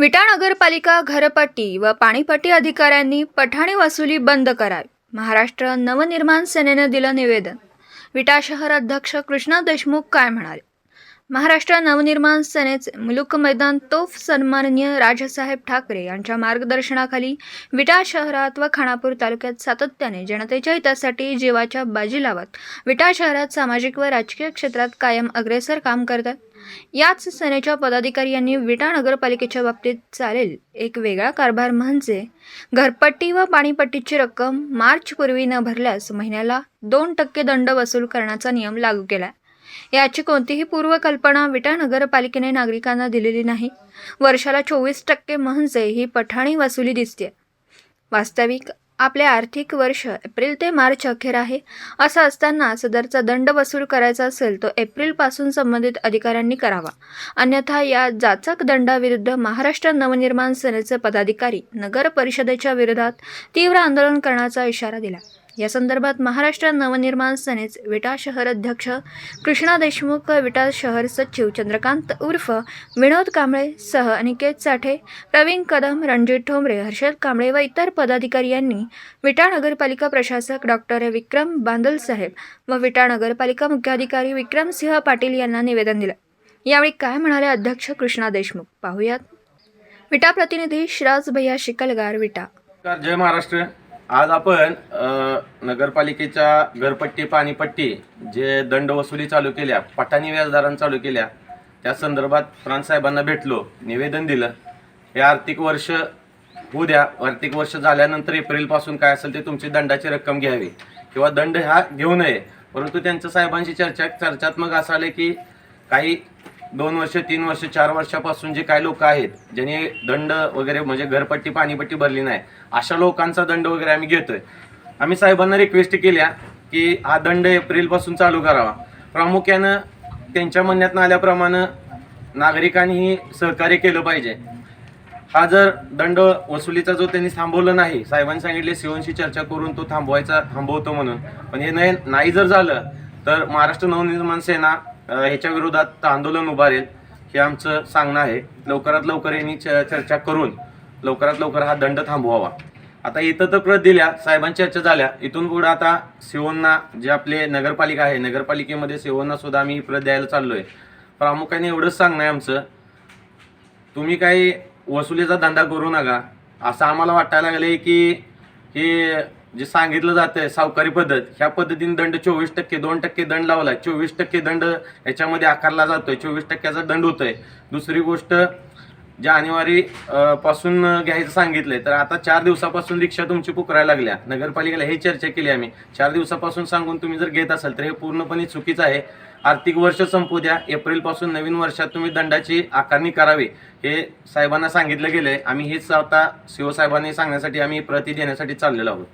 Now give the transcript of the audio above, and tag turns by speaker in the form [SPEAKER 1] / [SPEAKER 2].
[SPEAKER 1] विटा नगरपालिका घरपट्टी व पाणीपट्टी अधिकाऱ्यांनी पठाणी वसुली बंद करावी. महाराष्ट्र नवनिर्माण सेनेने दिलं निवेदन. विटा शहर अध्यक्ष कृष्णा देशमुख काय म्हणाले? महाराष्ट्र नवनिर्माण सेनेचे मुलुक मैदान तोफ सन्माननीय राजसाहेब ठाकरे यांच्या मार्गदर्शनाखाली विटा शहरात व खानापूर तालुक्यात सातत्याने जनतेच्या हितासाठी जीवाच्या बाजी लावत विटा शहरात सामाजिक व राजकीय क्षेत्रात कायम अग्रेसर काम करतात. याच सेनेच्या पदाधिकारी यांनी विटा नगरपालिकेच्या बाबतीत चालेल एक वेगळा कारभार म्हणजे घरपट्टी व पाणीपट्टीची रक्कम मार्चपूर्वी न भरल्यास महिन्याला 2% दंड वसूल करण्याचा नियम लागू केला. याची कोणतीही पूर्वकल्पना विटा नगरपालिकेने नागरिकांना दिलेली नाही. वर्षाला 24% म्हणजे ही पठाणी वसुली दिसते. वास्तविक आपले आर्थिक वर्ष एप्रिल ते मार्च अखेर आहे. असं असताना सदरचा दंड वसूल करायचा असेल तो एप्रिलपासून संबंधित अधिकाऱ्यांनी करावा. अन्यथा या जाचक दंडाविरुद्ध महाराष्ट्र नवनिर्माण सेनेचे पदाधिकारी नगर परिषदेच्या विरोधात तीव्र आंदोलन करण्याचा इशारा दिला. या संदर्भात महाराष्ट्र नवनिर्माण सेनेचे विटा शहर अध्यक्ष कृष्णा देशमुख, विटा शहर सचिव चंद्रकांत उर्फ विनोद कांबळे सह अनिकेत साठे, प्रवीण कदम, रणजित ठोंबरे, हर्षद कांबळे व इतर पदाधिकारी यांनी विटा नगरपालिका प्रशासक डॉक्टर विक्रम बांदलसाहेब व विटा नगरपालिका मुख्याधिकारी विक्रमसिंह पाटील यांना निवेदन दिलं. यावेळी काय म्हणाले अध्यक्ष कृष्णा देशमुख पाहूयात. विटा प्रतिनिधी शिराज भैया शिकलगार, विटा.
[SPEAKER 2] जय महाराष्ट्र. आज आपण नगरपालिकेच्या घरपट्टी पाणीपट्टी जे दंड वसुली चालू केल्या, पठाणी व्याजदरांना चालू केल्या, त्या संदर्भात प्रांतसाहेबांना भेटलो, निवेदन दिलं. हे आर्थिक वर्ष होऊ द्या. आर्थिक वर्ष झाल्यानंतर एप्रिलपासून काय असेल ते तुमची दंडाची रक्कम घ्यावी किंवा दंड हा घेऊ नये. परंतु त्यांच्या साहेबांशी चर्चात्मक असं आले की काही 2 वर्ष 3 वर्ष 4 वर्षापासून जे काही लोक आहेत ज्यांनी दंड वगैरे म्हणजे घरपट्टी पाणीपट्टी भरली नाही, अशा लोकांचा दंड वगैरे आम्ही घेतोय. आम्ही साहेबांना रिक्वेस्ट केल्या की हा दंड एप्रिलपासून चालू करावा. प्रामुख्यानं त्यांच्या म्हणण्यात आल्याप्रमाणे नागरिकांनीही सहकार्य केलं पाहिजे. हा जर दंड वसुलीचा जो त्यांनी थांबवलं नाही, साहेबांनी सांगितले सीओनशी चर्चा करून तो थांबवतो म्हणून, पण हे नाही जर झालं तर महाराष्ट्र नवनिर्माण सेना ह्याच्या विरोधात आंदोलन उभारेल, हे आमचं सांगणं आहे. लवकरात लवकर यांनी चर्चा करून लवकरात लवकर हा दंड थांबवावा. आता इथं तर प्रत दिल्या, साहेबांची चर्चा झाल्या. इथून पुढे आता सीओना जे आपले नगरपालिका आहे, नगरपालिकेमध्ये सीओना सुद्धा आम्ही प्रत द्यायला चाललोय. प्रामुख्याने एवढंच सांगणं आहे आमचं, तुम्ही काही वसुलीचा धंदा करू नका. असं आम्हाला वाटायला लागले की हे जे सांगितलं जातंय सावकारी पद्धत, ह्या पद्धतीने दंड 24%, 2% दंड लावलाय, 24% दंड याच्यामध्ये आकारला जातोय, 24%चा दंड होतोय. दुसरी गोष्ट, जानेवारी पासून घ्यायचं सांगितलंय, तर आता 4 दिवसापासून रिक्षा तुमची पुकारायला लागल्या. नगरपालिकेला हे चर्चा केली आम्ही, 4 दिवसापासून सांगून तुम्ही जर घेत असाल तर हे पूर्णपणे चुकीचं आहे. आर्थिक वर्ष संपू द्या, एप्रिलपासून नवीन वर्षात तुम्ही दंडाची आकारणी करावी हे साहेबांना सांगितलं गेलंय. आम्ही हेच आता सीओ साहेबांनी सांगण्यासाठी आम्ही प्रति देण्यासाठी चाललेलो आहोत.